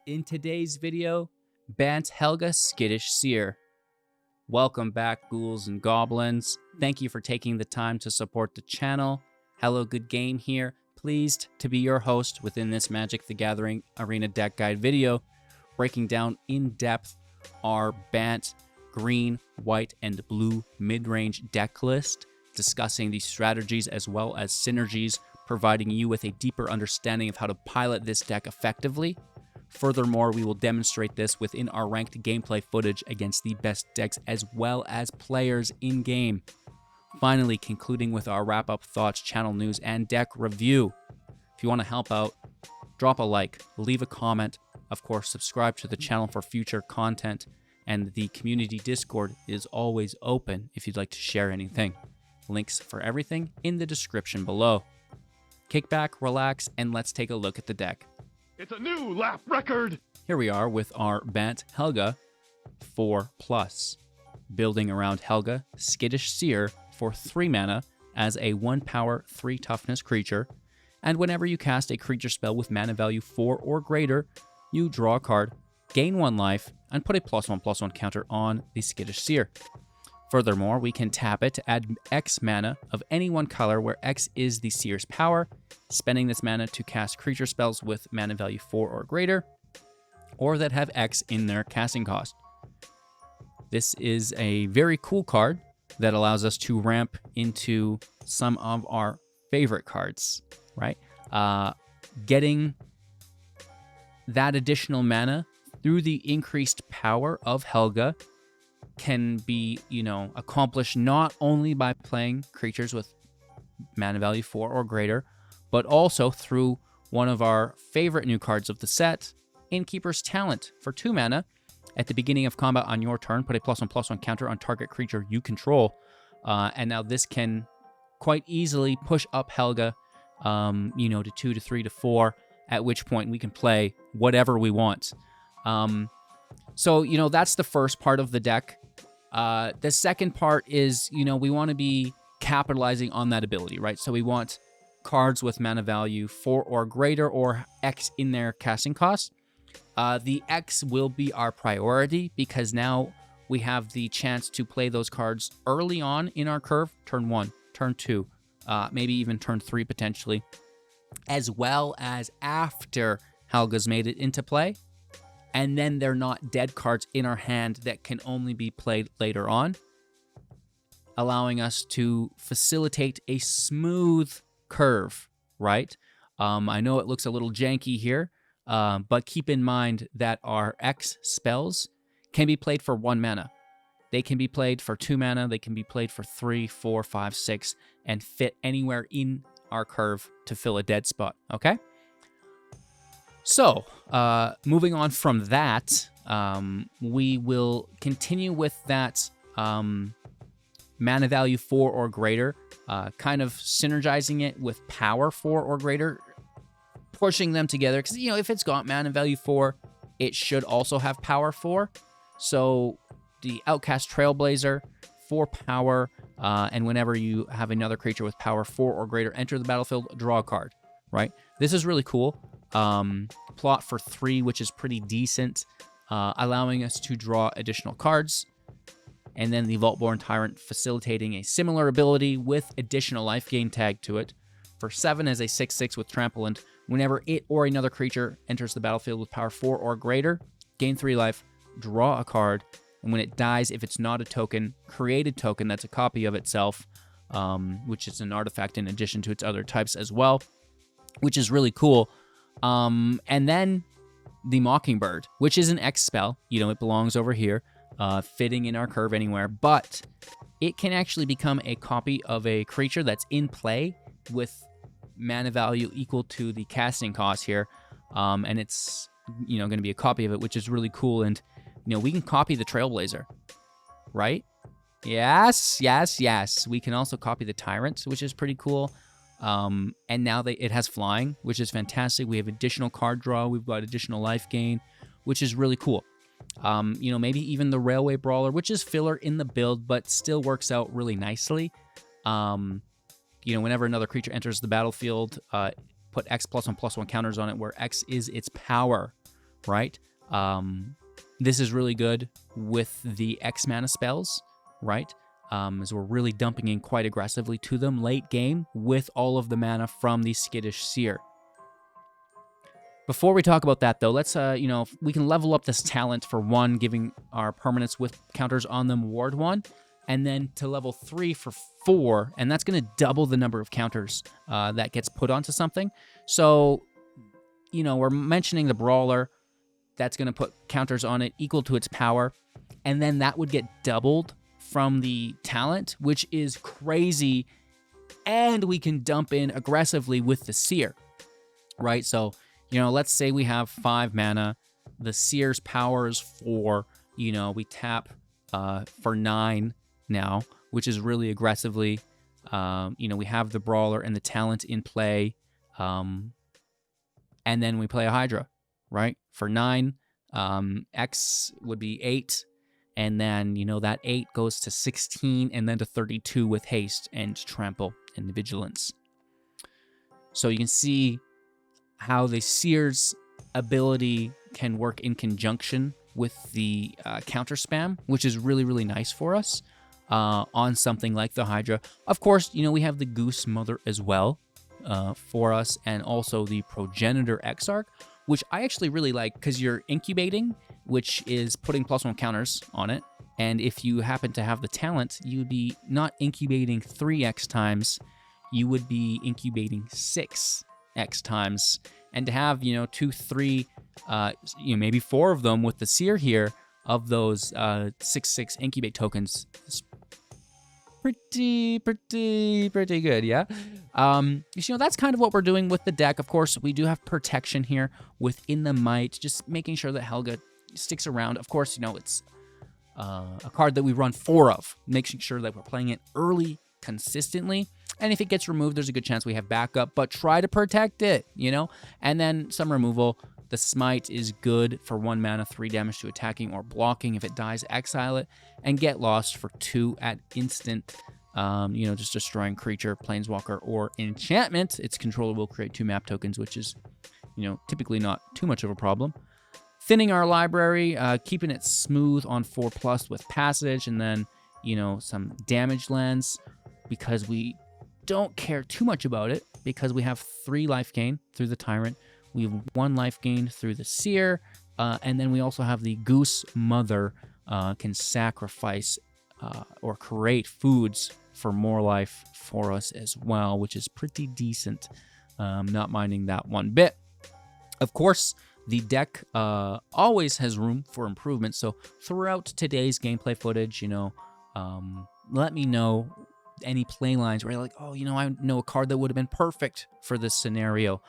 In today's video, Bant Helga Skittish Seer. Welcome back, ghouls and goblins. Thank you for taking the time to support the channel. Hello, good game here. Pleased to be your host within this Magic the Gathering Arena Deck Guide video, breaking down in depth our Bant green, white, and blue mid-range deck list, discussing the strategies as well as synergies, providing you with a deeper understanding of how to pilot this deck effectively. Furthermore, we will demonstrate this within our ranked gameplay footage against the best decks as well as players in-game. Finally, concluding with our wrap-up thoughts, channel news, and deck review. If you want to help out, drop a like, leave a comment, of course, subscribe to the channel for future content, and the community Discord is always open if you'd like to share anything. Links for everything in the description below. Kick back, relax, and let's take a look at the deck. It's a new lap record! Here we are with our Bant Helga 4+. Building around Helga, Skittish Seer for 3 mana as a 1 power, 3 toughness creature, and whenever you cast a creature spell with mana value 4 or greater, you draw a card, gain 1 life, and put a +1/+1 counter on the Skittish Seer. Furthermore, we can tap it to add X mana of any one color where X is the Seer's power, spending this mana to cast creature spells with mana value 4 or greater, or that have X in their casting cost. This is a very cool card that allows us to ramp into some of our favorite cards, right? Getting that additional mana through the increased power of Helga can be, accomplished not only by playing creatures with mana value 4 or greater, but also through one of our favorite new cards of the set, Innkeeper's Talent, for 2 mana. At the beginning of combat on your turn, put a +1/+1 counter on target creature you control. And now this can quite easily push up Helga, to 2 to 3 to 4, at which point we can play whatever we want. So, that's the first part of the deck. The second part is, we want to be capitalizing on that ability, right? So we want cards with mana value 4 or greater or X in their casting cost. The X will be our priority because now we have the chance to play those cards early on in our curve, turn 1, turn 2, maybe even turn 3 potentially, as well as after Helga's made it into play. And then they're not dead cards in our hand that can only be played later on, allowing us to facilitate a smooth curve, right? I know it looks a little janky here, but keep in mind that our X spells can be played for 1 mana. They can be played for 2 mana, they can be played for 3, 4, 5, 6, and fit anywhere in our curve to fill a dead spot, okay? So, moving on from that, we will continue with that mana value 4 or greater, kind of synergizing it with power 4 or greater, pushing them together, because, if it's got mana value 4, it should also have power 4. So, the Outcaster Trailblazer, 4 power, and whenever you have another creature with power 4 or greater enter the battlefield, draw a card, right? This is really cool. Plot for 3, which is pretty decent, allowing us to draw additional cards. And then the Vaultborn Tyrant facilitating a similar ability with additional life gain tag to it. For 7 as a 6/6 with Trample, and whenever it or another creature enters the battlefield with power 4 or greater, gain 3 life, draw a card, and when it dies, if it's not a token, create a token that's a copy of itself, which is an artifact in addition to its other types as well, which is really cool. And then the Mockingbird, which is an X spell. It belongs over here, fitting in our curve anywhere, but it can actually become a copy of a creature that's in play with mana value equal to the casting cost here. And it's, going to be a copy of it, which is really cool. And, we can copy the Trailblazer, right? Yes. We can also copy the Tyrant, which is pretty cool. And now it has flying, which is fantastic. We have additional card draw. We've got additional life gain, which is really cool. Maybe even the Railway Brawler, which is filler in the build, but still works out really nicely. Whenever another creature enters the battlefield, put X +1/+1 counters on it where X is its power, right? This is really good with the X mana spells, right? As we're really dumping in quite aggressively to them late game with all of the mana from the Skittish Seer. Before we talk about that, though, let's, we can level up this talent for 1, giving our permanents with counters on them ward 1, and then to level 3 for 4, and that's going to double the number of counters that gets put onto something. So, we're mentioning the Brawler. That's going to put counters on it equal to its power, and then that would get doubled from the talent, which is crazy, and we can dump in aggressively with the Seer, right? So, let's say we have 5 mana, the Seer's power is 4, we tap for 9 now, which is really aggressively, we have the Brawler and the talent in play, and then we play a Hydra, right? For 9, X would be 8, and then, that 8 goes to 16, and then to 32 with haste and trample and vigilance. So you can see how the Seer's ability can work in conjunction with the counter spam, which is really, really nice for us on something like the Hydra. Of course, we have the Goose Mother as well for us, and also the Progenitor Exarch, which I actually really like because you're incubating, which is putting +1 counters on it. And if you happen to have the talent, you'd be not incubating 3x times, you would be incubating 6x times. And to have, 2, 3, maybe 4 of them with the Seer here of those 6/6 incubate tokens is pretty good, yeah? That's kind of what we're doing with the deck. Of course, we do have protection here within the Mite, just making sure that Helga sticks around. Of course, it's a card that we run 4 of, making sure that we're playing it early consistently. And if it gets removed, there's a good chance we have backup, but try to protect it, And then some removal. The Smite is good for 1 mana, 3 damage to attacking or blocking. If it dies, exile it, and get lost for 2 at instant. Just destroying creature, planeswalker, or enchantment. Its controller will create 2 map tokens, which is, typically not too much of a problem. Thinning our library, keeping it smooth on 4+ with Passage, and then, some damage lands, because we don't care too much about it, because we have 3 life gain through the Tyrant. We have 1 life gain through the Seer, and then we also have the Goose Mother, can sacrifice or create foods for more life for us as well, which is pretty decent. Not minding that one bit. Of course, the deck always has room for improvement, so throughout today's gameplay footage, let me know any play lines where you're like, oh, I know a card that would have been perfect for this scenario.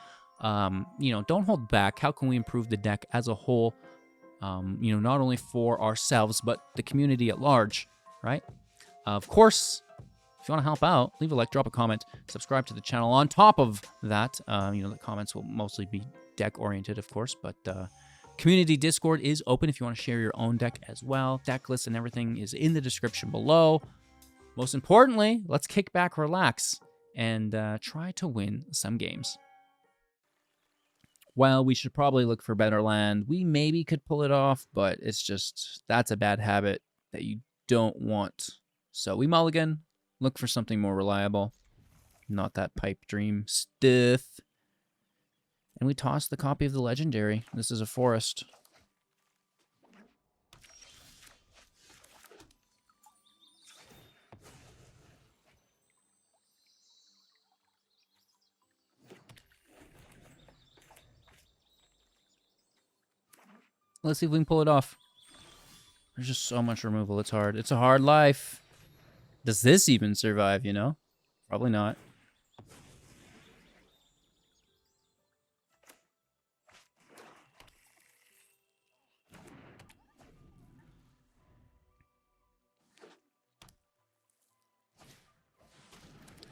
Don't hold back. How can we improve the deck as a whole? Not only for ourselves, but the community at large, right? Of course, if you want to help out, leave a like, drop a comment, subscribe to the channel. On top of that, the comments will mostly be deck-oriented, of course, but community Discord is open if you want to share your own deck as well. Deck list and everything is in the description below. Most importantly, let's kick back, relax, and try to win some games. Well, we should probably look for better land. We maybe could pull it off, but it's just, that's a bad habit that you don't want. So we mulligan, look for something more reliable. Not that pipe dream stuff. And we toss the copy of the Legendary. This is a forest. Let's see if we can pull it off. There's just so much removal. It's hard. It's a hard life. Does this even survive, Probably not.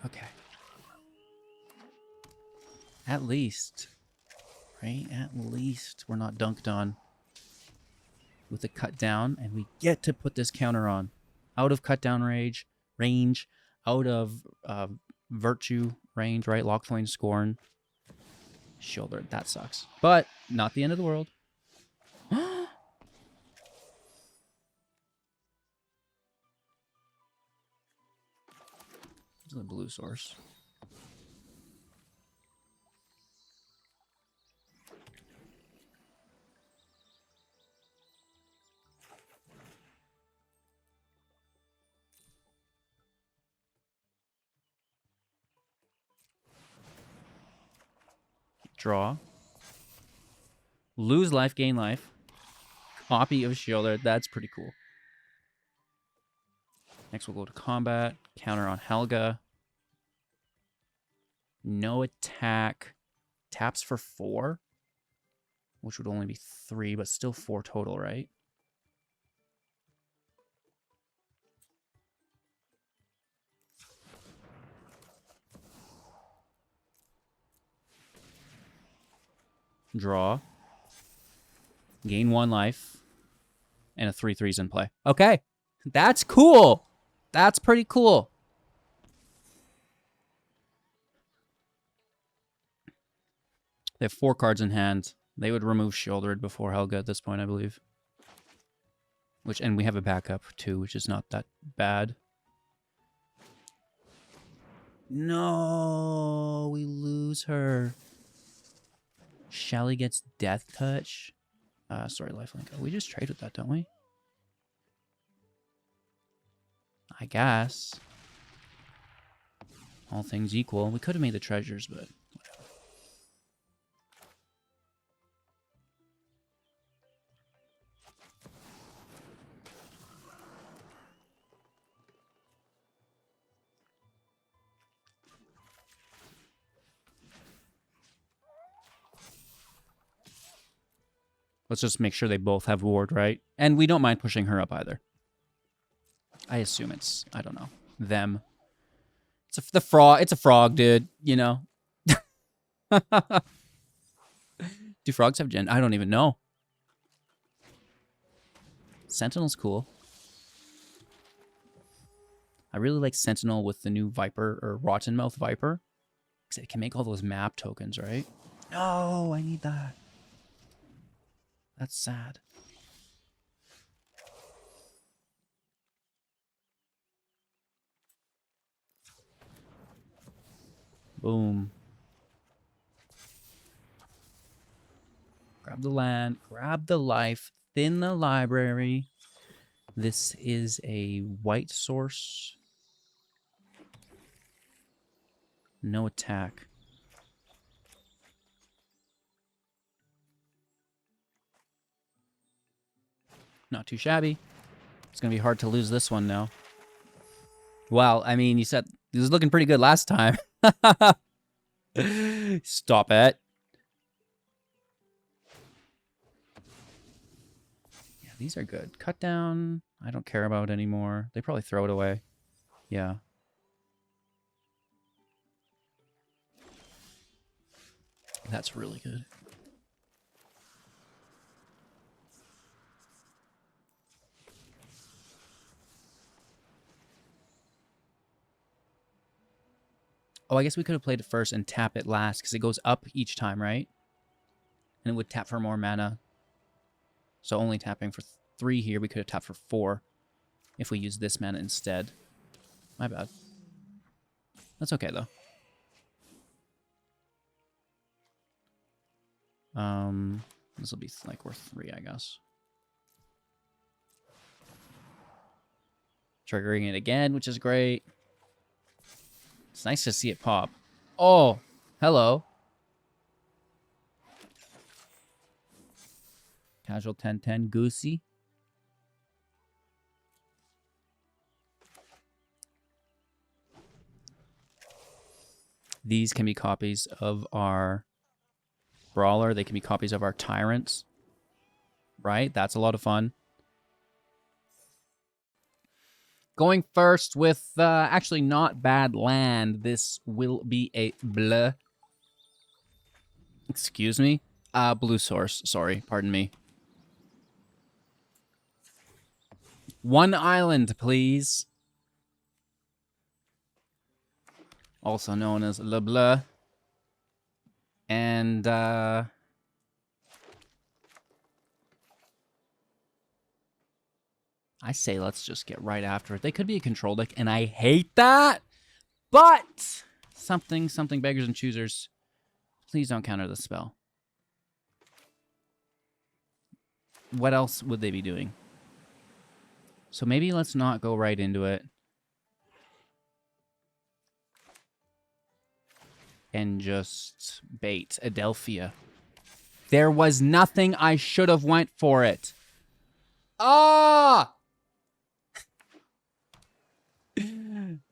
Okay. At least. Right? At least we're not dunked on with a cut down, and we get to put this counter on. Out of cut down range, out of virtue range, right? Lockthwain Scorn. Shoulder, that sucks. But not the end of the world. a blue source. Draw. Lose life, gain life. Copy of Shielder. That's pretty cool. Next, we'll go to combat. Counter on Helga. No attack. Taps for 4. Which would only be 3, but still 4 total, right? Draw. Gain 1 life. And a 3/3's in play. Okay. That's cool. That's pretty cool. They have 4 cards in hand. They would remove Shieldred before Helga at this point, I believe. And we have a backup too, which is not that bad. No, we lose her. Shelly gets Death Touch. Sorry, lifelink. We just trade with that, don't we? I guess. All things equal. We could have made the treasures, but whatever. Let's just make sure they both have ward, right? And we don't mind pushing her up either. I assume it's, I don't know, them. It's the frog. It's a frog, dude. You know. Do frogs have gen? I don't even know. Sentinel's cool. I really like Sentinel with the new Viper or Rottenmouth Viper. Because it can make all those map tokens, right? No, I need that. That's sad. Boom. Grab the land, grab the life, thin the library. This is a white source. No attack. Not too shabby. It's going to be hard to lose this one now. Well, I mean, you said it was looking pretty good last time. Stop it. Yeah, these are good. Cut down. I don't care about anymore. They probably throw it away. Yeah. That's really good. Oh, I guess we could have played it first and tap it last, because it goes up each time, right? And it would tap for more mana. So only tapping for 3 here. We could have tapped for 4 if we used this mana instead. My bad. That's okay, though. This will be like worth 3, I guess. Triggering it again, which is great. It's nice to see it pop. Oh, hello. Casual 10/10 Goosey. These can be copies of our Brawler. They can be copies of our Tyrants. Right? That's a lot of fun. Going first with actually not bad land. This will be a bleh. Excuse me? Blue source. Sorry, pardon me. 1 island, please. Also known as Le Bleu. And I say let's just get right after it. They could be a control deck, and I hate that. But something beggars and choosers. Please don't counter the spell. What else would they be doing? So maybe let's not go right into it. And just bait Adelphia. There was nothing. I should have went for it. Ah!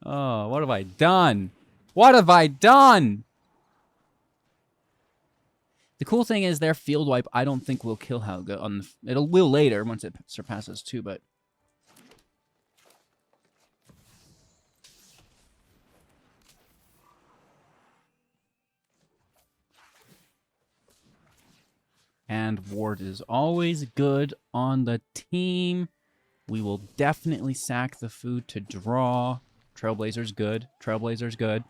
Oh, what have I done? What have I done? The cool thing is their field wipe I don't think will kill Helga. It will later once it surpasses 2, but... And ward is always good on the team. We will definitely sack the food to draw. Trailblazer's good. Trailblazer's good.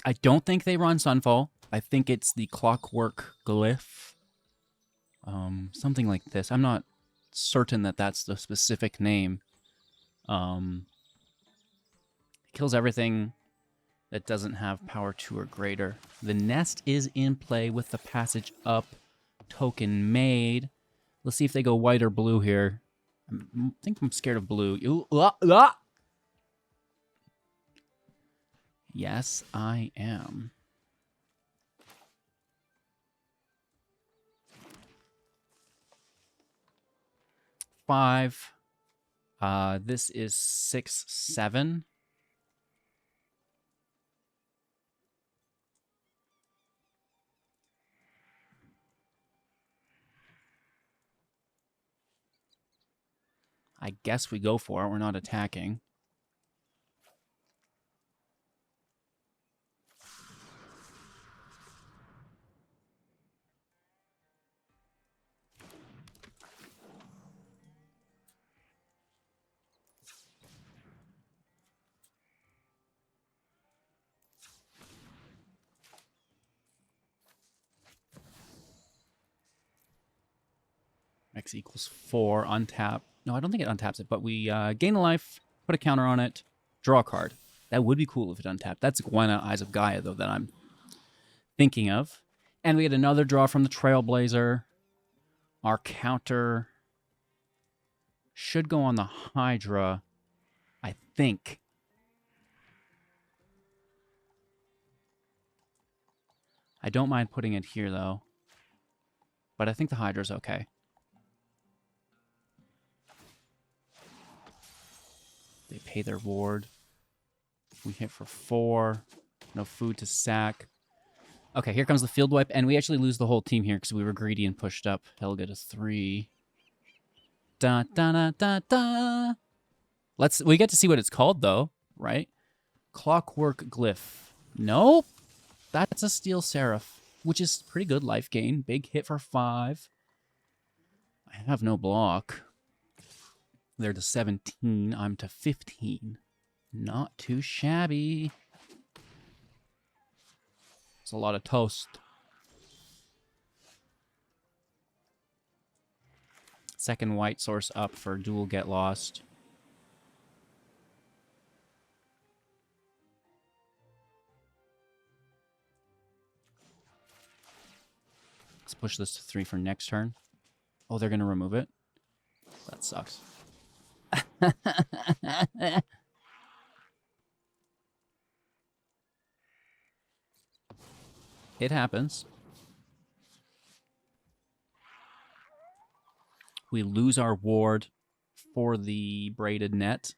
I don't think they run Sunfall. I think it's the Clockwork Glyph. Something like this. I'm not certain that that's the specific name. It kills everything that doesn't have power 2 or greater. The nest is in play with the passage up token made. Let's see if they go white or blue here. I think I'm scared of blue. Yes, I am. Five. This is 6, 7. I guess we go for it. We're not attacking. X equals 4, untap. No, I don't think it untaps it, but we gain a life, put a counter on it, draw a card. That would be cool if it untapped. That's Gwenna, Eyes of Gaia, though, that I'm thinking of. And we had another draw from the Trailblazer. Our counter should go on the Hydra, I think. I don't mind putting it here, though. But I think the Hydra's okay. They pay their ward. We hit for 4. No food to sack. Okay, here comes the field wipe, and we actually lose the whole team here because we were greedy and pushed up Helga to 3. Da da da da da. We get to see what it's called though, right? Clockwork Glyph. Nope. That's a Steel Seraph, which is pretty good life gain. Big hit for 5. I have no block. They're to 17. I'm to 15. Not too shabby. It's a lot of toast. Second white source up for dual get lost. Let's push this to 3 for next turn. Oh, they're going to remove it? That sucks. It happens. We lose our ward for the braided net.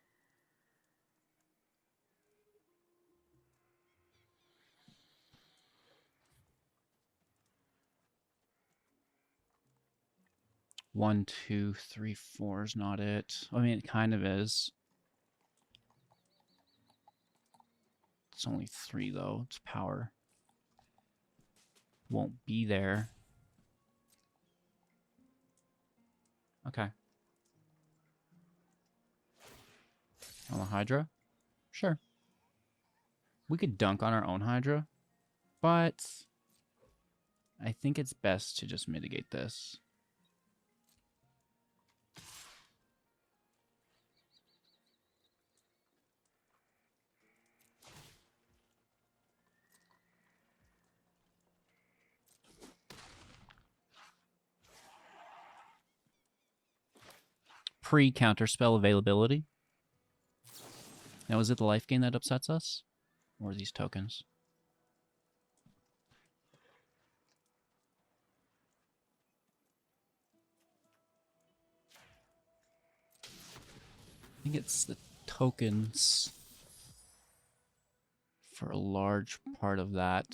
One, 2, 3, 4 is not it. I mean, it kind of is. It's only 3, though. It's power. Won't be there. Okay. On the Hydra? Sure. We could dunk on our own Hydra, but I think it's best to just mitigate this. pre-counterspell availability. Now, is it the life gain that upsets us? Or these tokens? I think it's the tokens for a large part of that.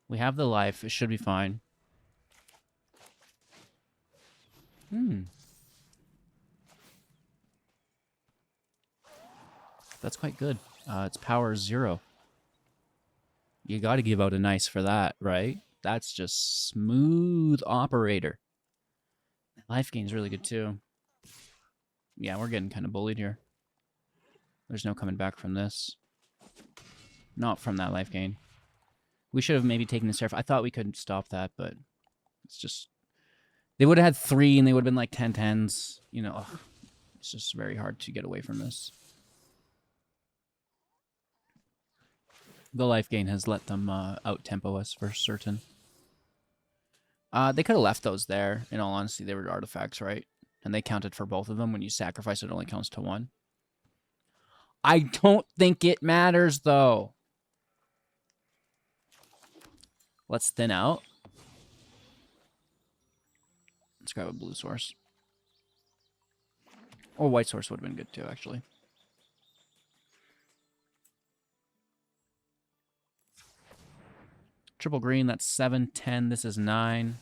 We have the life. It should be fine. That's quite good. It's power 0. You got to give out a nice for that, right? That's just smooth operator. Life gain's really good too. Yeah, we're getting kind of bullied here. There's no coming back from this. Not from that life gain. We should have maybe taken the Seraph. I thought we could stop that, but it's just... They would have had 3 and they would have been like 10-10s. You know, ugh, it's just very hard to get away from this. The life gain has let them out-tempo us for certain. They could have left those there. In all honesty, they were artifacts, right? And they counted for both of them. When you sacrifice, it only counts to 1. I don't think it matters, though. Let's thin out. Let's grab a blue source. Or white source would have been good, too, actually. Triple green, that's 7, 10. This is 9.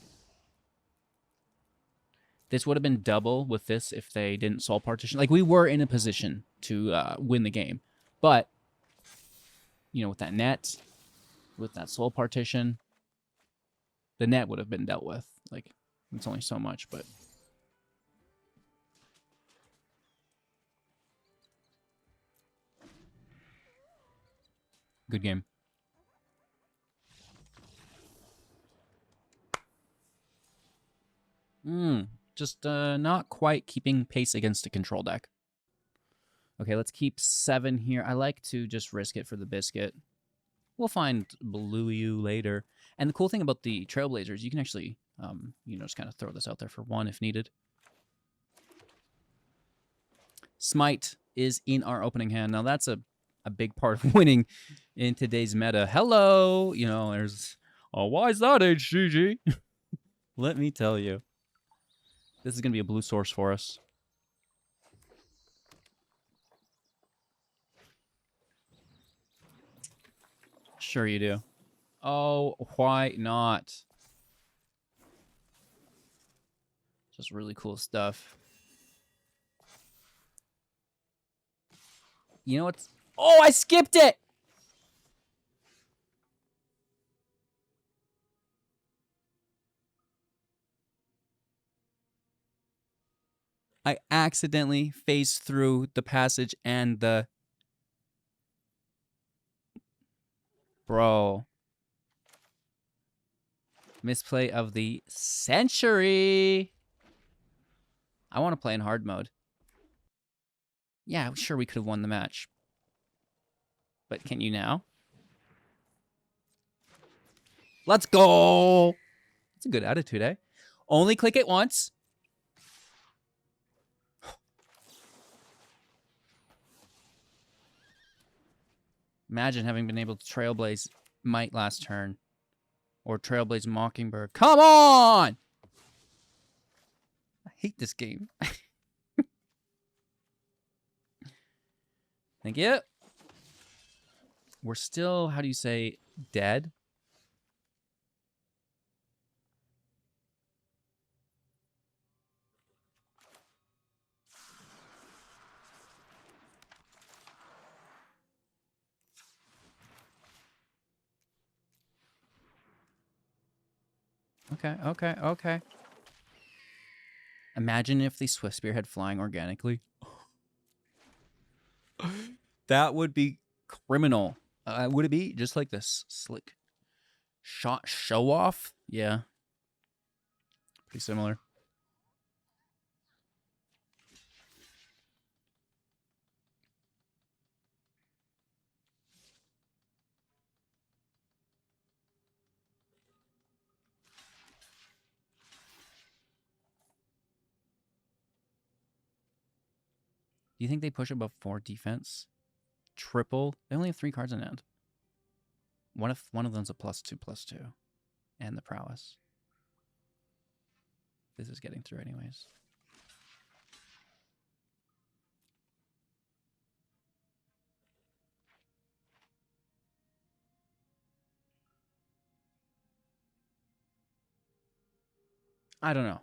This would have been double with this if they didn't soul partition. Like, we were in a position to win the game. But, you know, with that net, with that soul partition, the net would have been dealt with. Like, it's only so much, but... Good game. Just not quite keeping pace against a control deck. Okay, let's keep 7 here. I like to just risk it for the biscuit. We'll find Blue U later. And the cool thing about the Trailblazers, you can actually, you know, just kind of throw this out there for 1 if needed. Smite is in our opening hand. Now, that's a big part of winning in today's meta. Hello! You know, there's... Oh, why is that, HGG? Let me tell you. This is going to be a blue source for us. Sure you do. Oh, why not? Just really cool stuff. You know what's... Oh, I skipped it! I accidentally phased through the passage and the... Bro. Misplay of the century. I want to play in hard mode. Yeah, sure, we could have won the match. But can you now? Let's go! That's a good attitude, eh? Only click it once. Imagine having been able to Trailblaze Mite last turn. Or Trailblaze Mockingbird. Come on! I hate this game. Thank you. We're still, how do you say, dead? Okay. Imagine if the Swiftspear had flying organically. That would be criminal. Would it be just like this slick shot show off? Yeah. Pretty similar. Do you think they push above 4 defense? Triple? They only have 3 cards in hand. What if one of them's a +2/+2? And the prowess. This is getting through anyways. I don't know.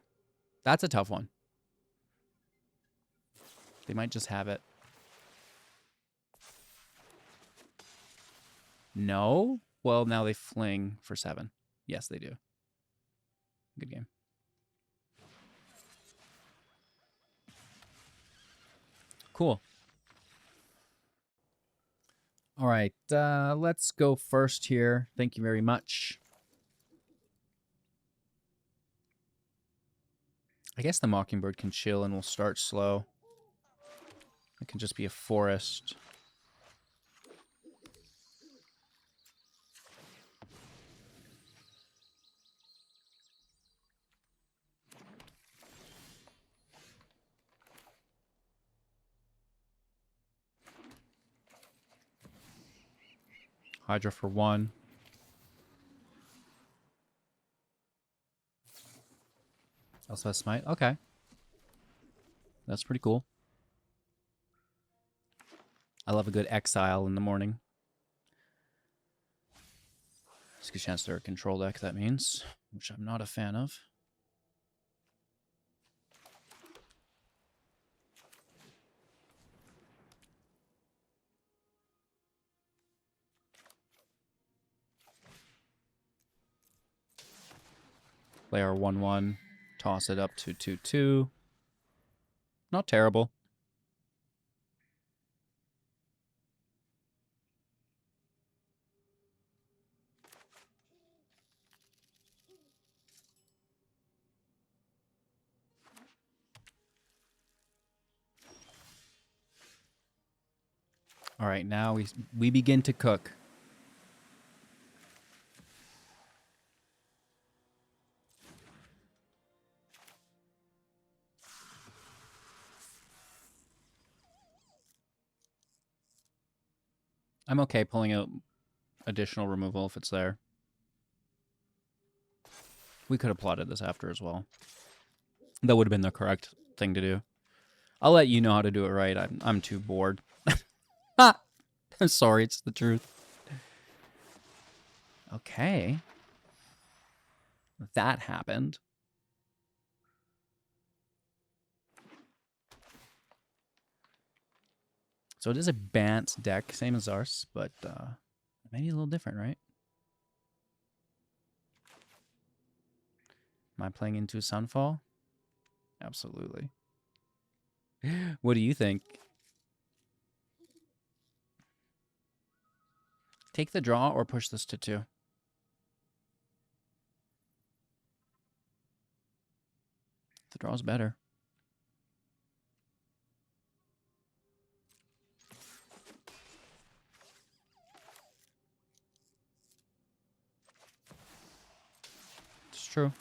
That's a tough one. They might just have it. No? Well, now they fling for 7. Yes, they do. Good game. Cool. All right, let's go first here. Thank you very much. I guess the Mockingbird can chill and we'll start slow. It can just be a forest. Hydra for 1. Elspeth Smite. Okay. That's pretty cool. I love a good exile in the morning. It's a good chance they're a control deck, that means, which I'm not a fan of. Play our 1/1. Toss it up to 2/2. Not terrible. All right, now we begin to cook. I'm okay pulling out additional removal if it's there. We could have plotted this after as well. That would have been the correct thing to do. I'll let you know how to do it right. I'm too bored. I'm sorry, it's the truth. Okay. That happened. So it is a Bant deck, same as ours, but maybe a little different, right? Am I playing into Sunfall? Absolutely. What do you think? Take the draw or push this to 2? The draw's better. It's true.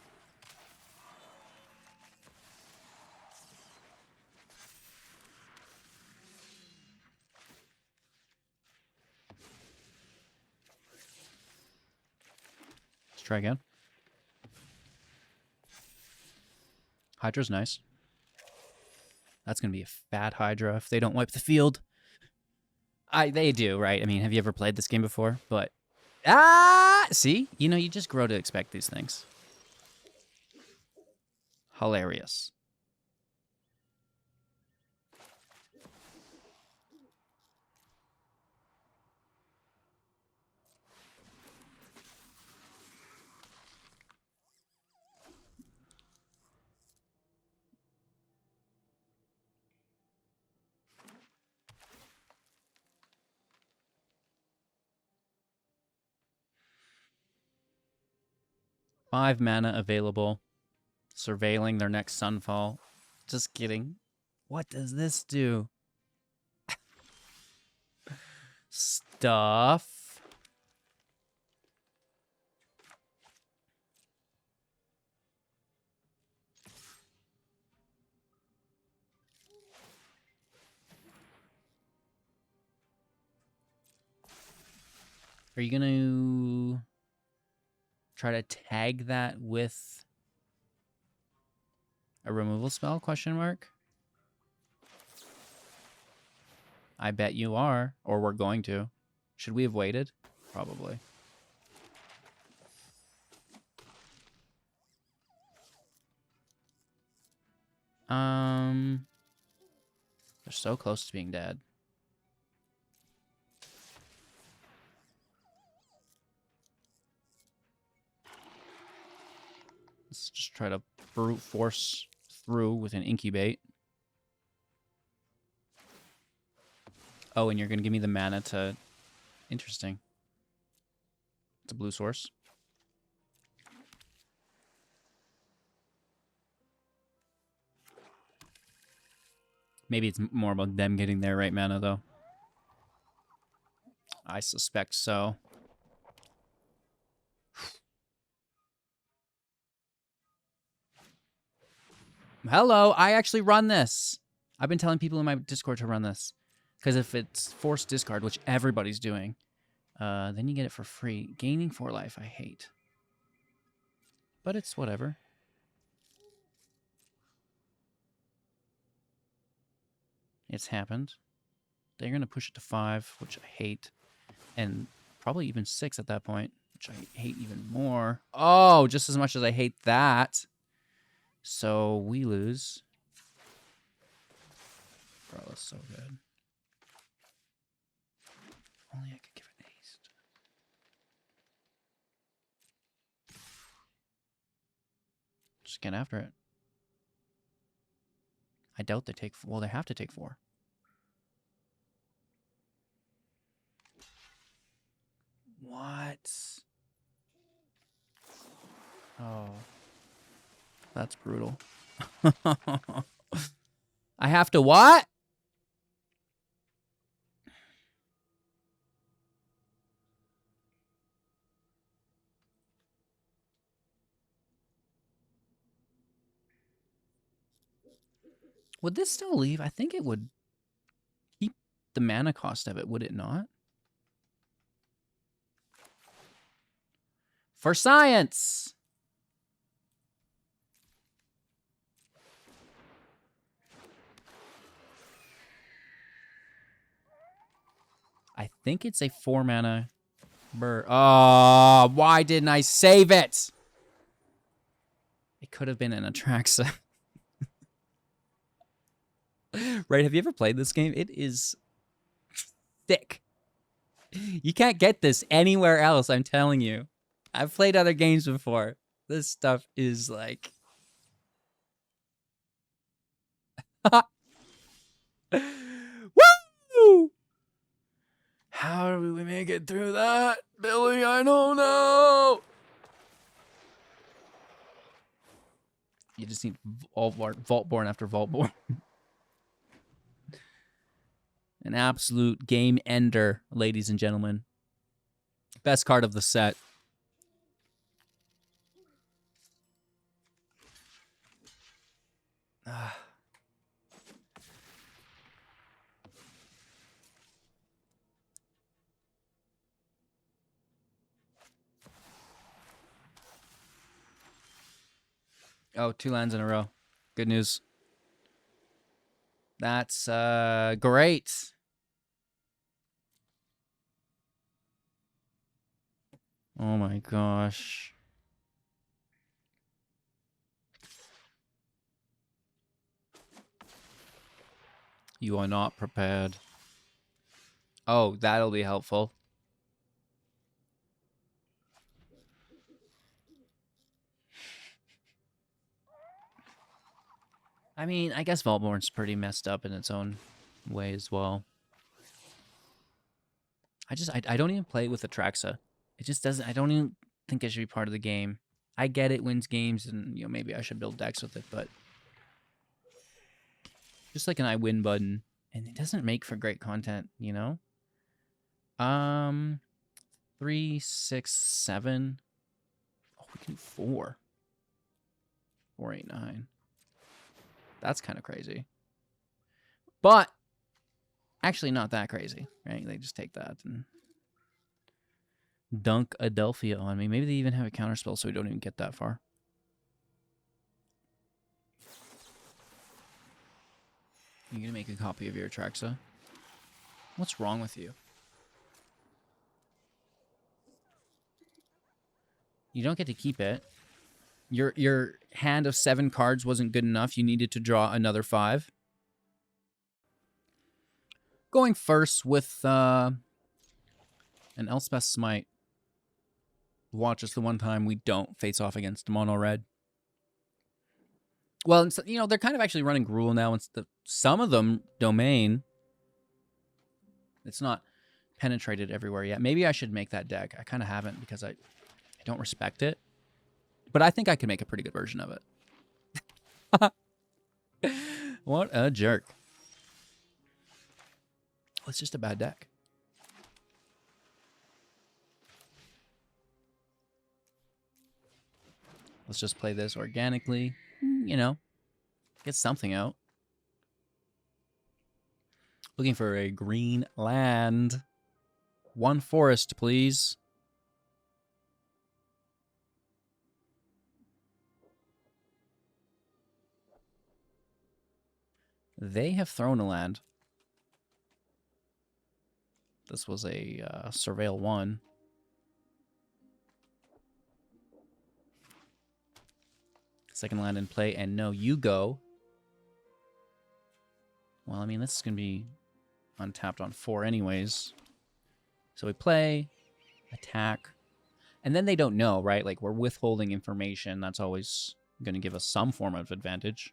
Let's try again. Hydra's nice. That's going to be a fat Hydra if they don't wipe the field. They do, right? I mean, have you ever played this game before? But, see? You know, you just grow to expect these things. Hilarious. Five mana available. Surveilling their next Sunfall. Just kidding. What does this do? Stuff. Are you gonna try to tag that with a removal spell, question mark? I bet you are, or we're going to. Should we have waited? Probably. They're so close to being dead. Let's just try to brute force through with an incubate. Oh, and you're going to give me the mana to... Interesting. It's a blue source. Maybe it's more about them getting their right mana, though. I suspect so. Hello, I actually run this. I've been telling people in my Discord to run this. Because if it's forced discard, which everybody's doing, then you get it for free. Gaining 4 life, I hate. But it's whatever. It's happened. They're going to push it to 5, which I hate. And probably even 6 at that point, which I hate even more. Oh, just as much as I hate that. So we lose. Bro, that's so good. Only I could give it haste. Just get after it. I doubt they take... Well, they have to take 4. What? Oh. That's brutal. I have to what? Would this still leave? I think it would keep the mana cost of it, would it not? For science! I think it's a 4 mana bird. Oh, why didn't I save it? It could have been an Atraxa. Right, have you ever played this game? It is thick. You can't get this anywhere else, I'm telling you. I've played other games before. This stuff is like... Woo! How do we make it through that, Billy? I don't know. You just need Vaultborn after Vaultborn. An absolute game ender, ladies and gentlemen. Best card of the set. Oh, 2 lands in a row. Good news. That's great. Oh my gosh. You are not prepared. Oh, that'll be helpful. I mean, I guess Vaultborn's pretty messed up in its own way as well. I don't even play with Atraxa. It just doesn't... I don't even think it should be part of the game. I get it wins games, and maybe I should build decks with it, but... Just like an I win button. And it doesn't make for great content, 3, 6, 7. Oh, we can do 4. 4, 8, 9. That's kind of crazy. But actually not that crazy, right? They just take that and dunk Adelphia on me. Maybe they even have a counterspell so we don't even get that far. You're going to make a copy of your Atraxa? What's wrong with you? You don't get to keep it. Your hand of 7 cards wasn't good enough. You needed to draw another 5. Going first with an Elspeth Smite. Watch us the one time we don't face off against mono red. Well, you know, they're kind of actually running Gruul now. Some of them domain. It's not penetrated everywhere yet. Maybe I should make that deck. I kind of haven't because I don't respect it. But I think I can make a pretty good version of it. What a jerk. Well, it's just a bad deck. Let's just play this organically. You know, get something out. Looking for a green land. 1 forest, please. They have thrown a land. This was a Surveil 1. Second land in play, and no, you go. Well, I mean, this is going to be untapped on 4 anyways. So we play, attack, and then they don't know, right? Like, we're withholding information. That's always going to give us some form of advantage.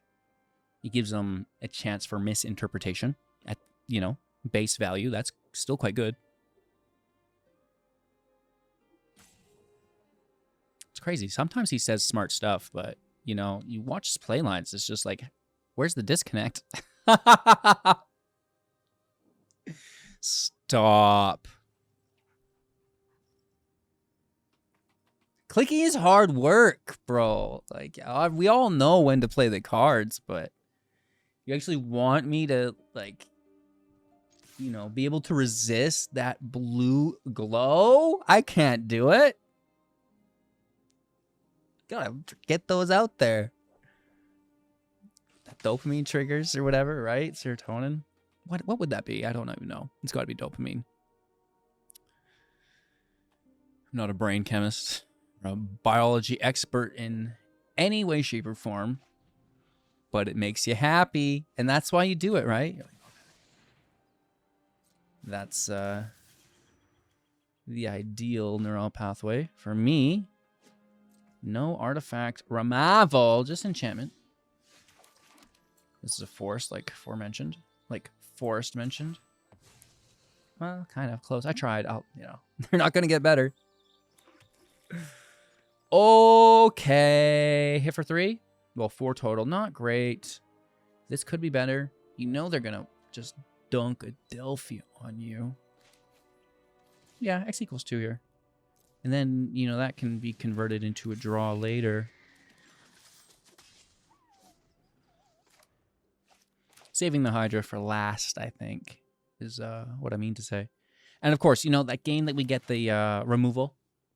It gives them a chance for misinterpretation at, you know, base value. That's still quite good. It's crazy. Sometimes he says smart stuff, but, you know, you watch his play lines, it's just like, where's the disconnect? Stop. Clicking is hard work, bro. Like, we all know when to play the cards, but you actually want me to, like, you know, be able to resist that blue glow? I can't do it. Gotta get those out there. That dopamine triggers or whatever, right? Serotonin. What would that be? I don't even know. It's got to be dopamine. I'm not a brain chemist or a biology expert in any way, shape, or form, but it makes you happy, and that's why you do it, right? That's the ideal neural pathway for me. No artifact removal, just enchantment. This is a forest, like aforementioned, like forest mentioned. Well, kind of close. I tried. You know, they're not gonna get better. Okay, hit for 3. Well, 4 total. Not great. This could be better. You know they're gonna just dunk Adelphia on you. Yeah, X equals 2 here. And then, you know, that can be converted into a draw later. Saving the Hydra for last, I think, is what I mean to say. And of course, you know, that game that we get the removal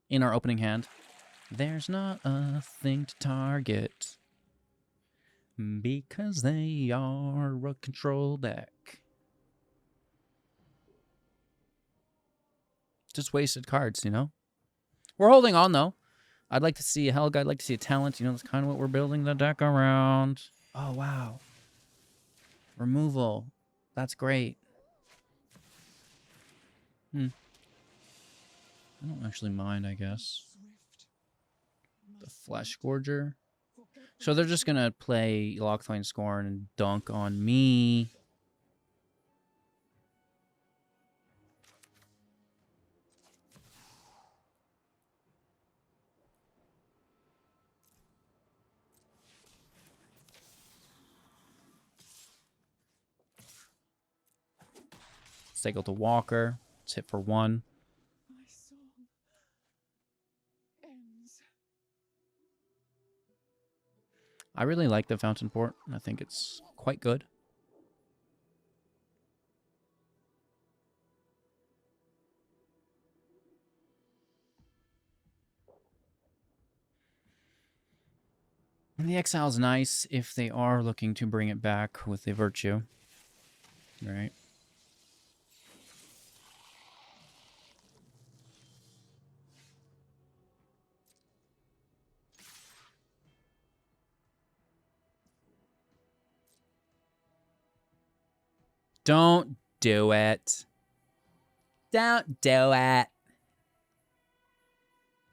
in our opening hand. There's not a thing to target because they are a control deck. Just wasted cards, you know? We're holding on, though. I'd like to see a Helga. I'd like to see a talent. You know, that's kind of what we're building the deck around. Oh, wow. Removal. That's great. I don't actually mind, I guess. The Flesh Gorger. So they're just going to play Lochthwain Scorn and dunk on me. Cycle to Walker. Let's hit for 1. My song ends. I really like the Fountain Port. I think it's quite good. And the exile's nice if they are looking to bring it back with the virtue. Right. Don't do it. Don't do it.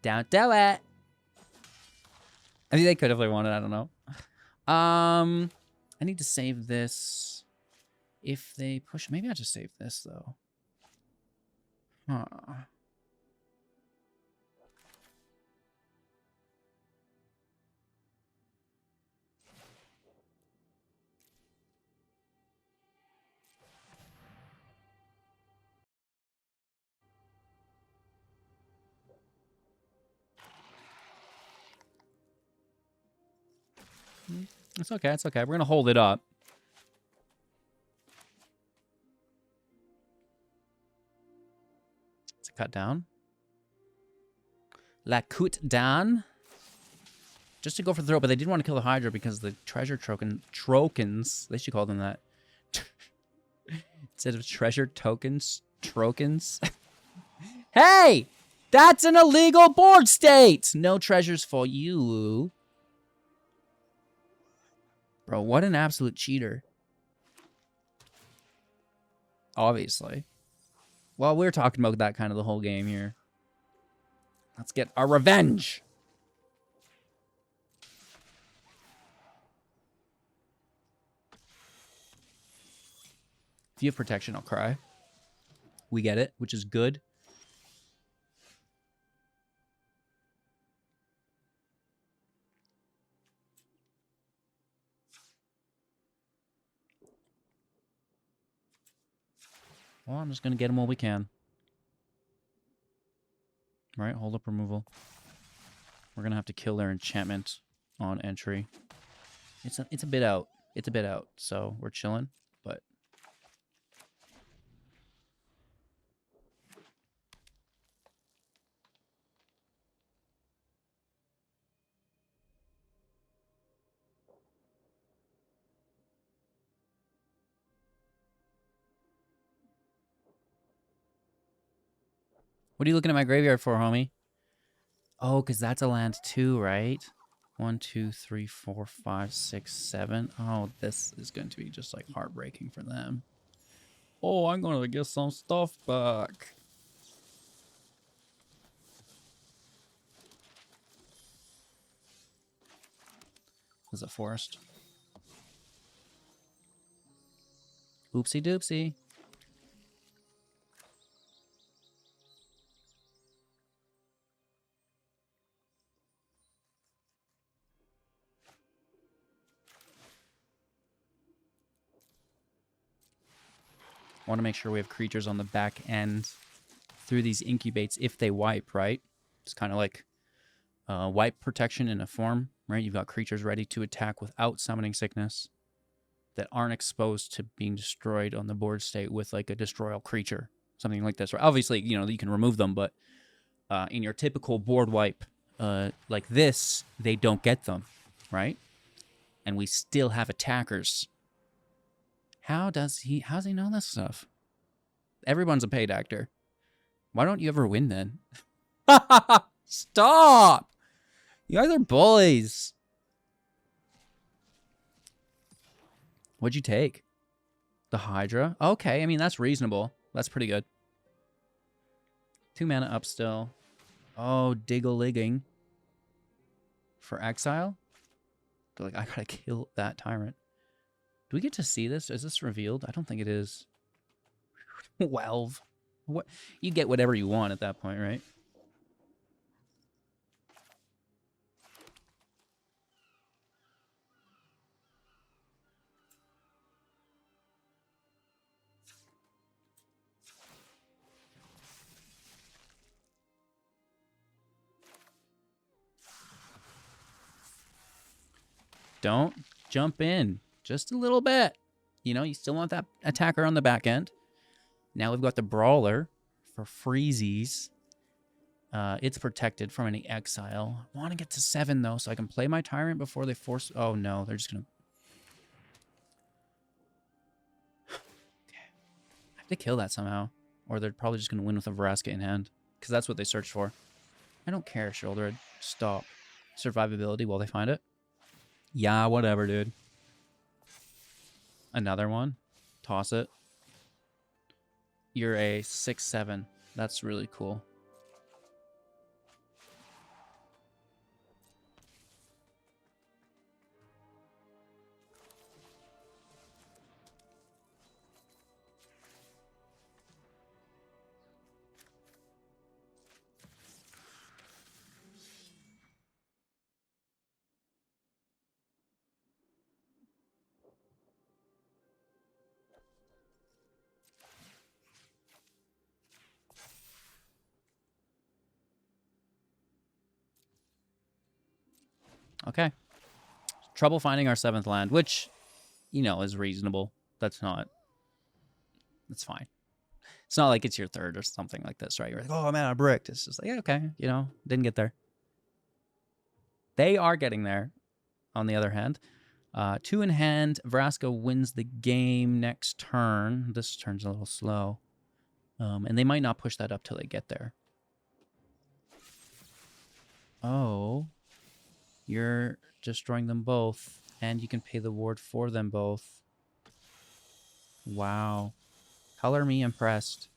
Don't do it. I mean, they could if they wanted. I don't know. I need to save this. If they push, maybe I'll just save this though. Huh. It's okay. It's okay. We're gonna hold it up. It's a cut down. La cut down. Just to go for the throat, but they did want to kill the Hydra because the treasure trokens. They should call them that. Instead of treasure tokens, trokens. Hey! That's an illegal board state! No treasures for you. Bro, what an absolute cheater. Obviously. Well, we're talking about that kind of the whole game here. Let's get our revenge! If you have protection, I'll cry. We get it, which is good. Well, I'm just going to get them while we can. All right, hold up removal. We're going to have to kill their enchantment on entry. It's a bit out. It's a bit out, so we're chilling, but... What are you looking at my graveyard for, homie? Oh, because that's a land too, right? 1, 2, 3, 4, 5, 6, 7. Oh, this is going to be just like heartbreaking for them. Oh, I'm going to get some stuff back. This is a forest. Oopsie doopsie. Want to make sure we have creatures on the back end through these incubates if they wipe, right? It's kind of like wipe protection in a form, right? You've got creatures ready to attack without summoning sickness that aren't exposed to being destroyed on the board state with like a destroy all creature, something like this. Right? Obviously, you know, you can remove them, but in your typical board wipe like this, they don't get them, right? And we still have attackers. How's he know this stuff? Everyone's a paid actor. Why don't you ever win then? Stop! You guys are bullies. What'd you take? The Hydra? Okay, I mean, that's reasonable. That's pretty good. 2 mana up still. Oh, diggle-ligging. For exile? They're like, I gotta kill that tyrant. Do we get to see this? Is this revealed? I don't think it is. 12. What? You get whatever you want at that point, right? Don't jump in. Just a little bit. You know, you still want that attacker on the back end. Now we've got the Brawler for freezies. It's protected from any exile. I want to get to 7, though, so I can play my Tyrant before they force... Oh, no. They're just going to... I have to kill that somehow. Or they're probably just going to win with a Vraska in hand. Because that's what they search for. I don't care, Shoulder. Stop. Survivability while they find it. Yeah, whatever, dude. Another one. Toss it. You're a 6/7. That's really cool. Okay. Trouble finding our 7th land, which, you know, is reasonable. That's fine. It's not like it's your 3rd or something like this, right? You're like, oh, I'm out of brick. It's just like, yeah, okay, you know, didn't get there. They are getting there, on the other hand. 2 in hand, Vraska wins the game next turn. This turn's a little slow. And they might not push that up till they get there. Oh... You're destroying them both, and you can pay the ward for them both. Wow. Color me impressed.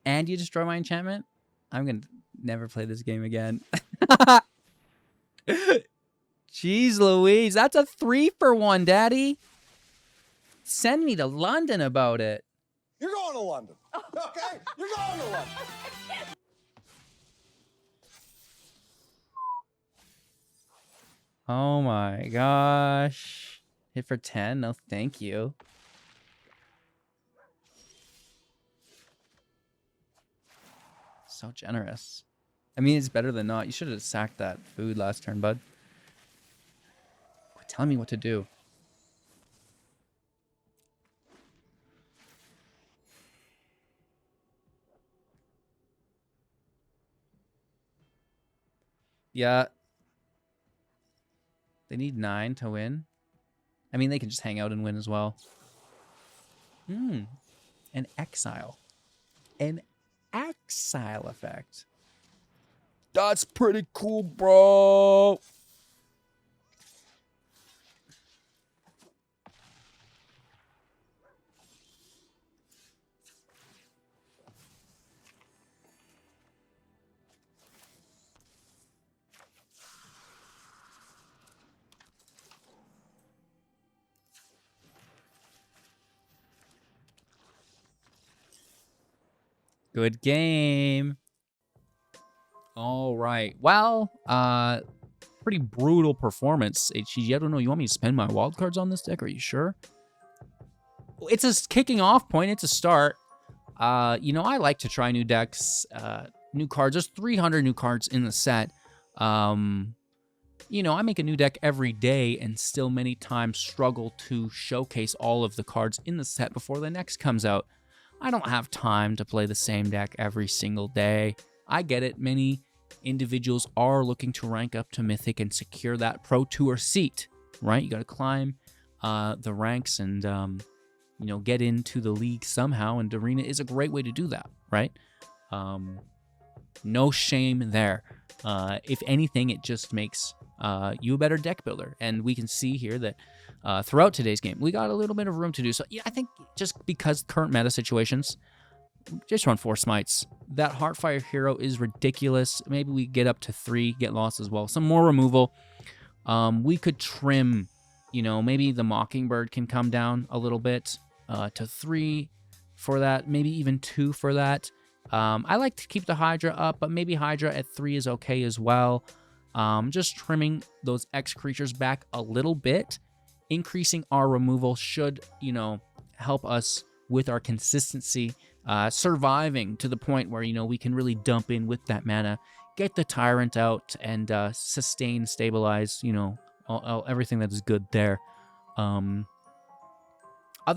And you destroy my enchantment? I'm going to never play this game again. Jeez Louise, that's a 3-for-1, Daddy. Send me to London about it. You're going to London, okay? You're going to London. Oh my gosh. Hit for 10? No, thank you. So generous. I mean, it's better than not. You should have sacked that food last turn, bud. Quit telling me what to do. Yeah. They need 9 to win. I mean, they can just hang out and win as well. An exile. An exile effect. That's pretty cool, bro. Good game. All right. Well, pretty brutal performance. HG, I don't know. You want me to spend my wild cards on this deck? Are you sure? It's a kicking off point. It's a start. You know, I like to try new decks, new cards. There's 300 new cards in the set. You know, I make a new deck every day and still many times struggle to showcase all of the cards in the set before the next comes out. I don't have time to play the same deck every single day. I get it. Many individuals are looking to rank up to Mythic and secure that Pro Tour seat, right? You got to climb the ranks and, you know, get into the league somehow, and Arena is a great way to do that, right? No shame there. If anything, it just makes you a better deck builder. And we can see here that throughout today's game, we got a little bit of room to do. So, yeah, I think just because current meta situations, just run 4 Smites. That Heartfire Hero is ridiculous. Maybe we get up to 3, get lost as well. Some more removal. We could trim, you know, maybe the Mockingbird can come down a little bit to 3 for that. Maybe even 2 for that. I like to keep the Hydra up, but maybe Hydra at 3 is okay as well. Just trimming those X creatures back a little bit. Increasing our removal should, you know, help us with our consistency, surviving to the point where, you know, we can really dump in with that mana, get the Tyrant out, and sustain, stabilize, you know, everything that is good there. Other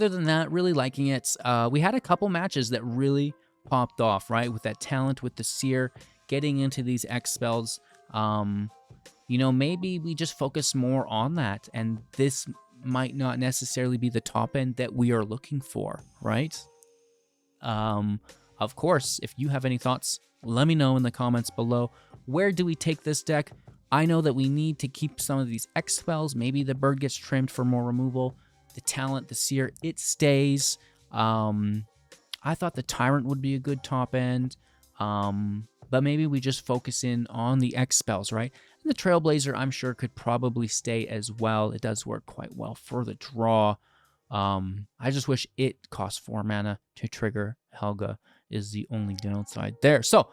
than that, really liking it. We had a couple matches that really popped off, right? With that talent, with the Seer, getting into these X spells. You know, maybe we just focus more on that, and this might not necessarily be the top end that we are looking for, right? Of course, if you have any thoughts, let me know in the comments below. Where do we take this deck? I know that we need to keep some of these X spells. Maybe the bird gets trimmed for more removal. The talent, the Seer, it stays. I thought the Tyrant would be a good top end. But maybe we just focus in on the X spells, right? And the Trailblazer, I'm sure, could probably stay as well. It does work quite well for the draw. I just wish it costs 4 mana to trigger. Helga is the only downside there. So,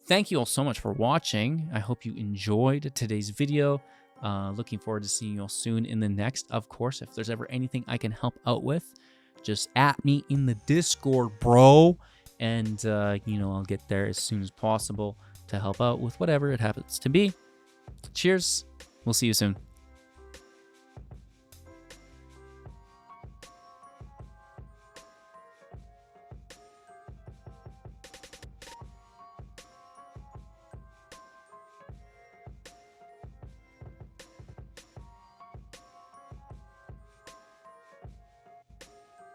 thank you all so much for watching. I hope you enjoyed today's video. Looking forward to seeing you all soon in the next. Of course, if there's ever anything I can help out with, just at me in the Discord, bro. And, you know, I'll get there as soon as possible to help out with whatever it happens to be. Cheers. We'll see you soon.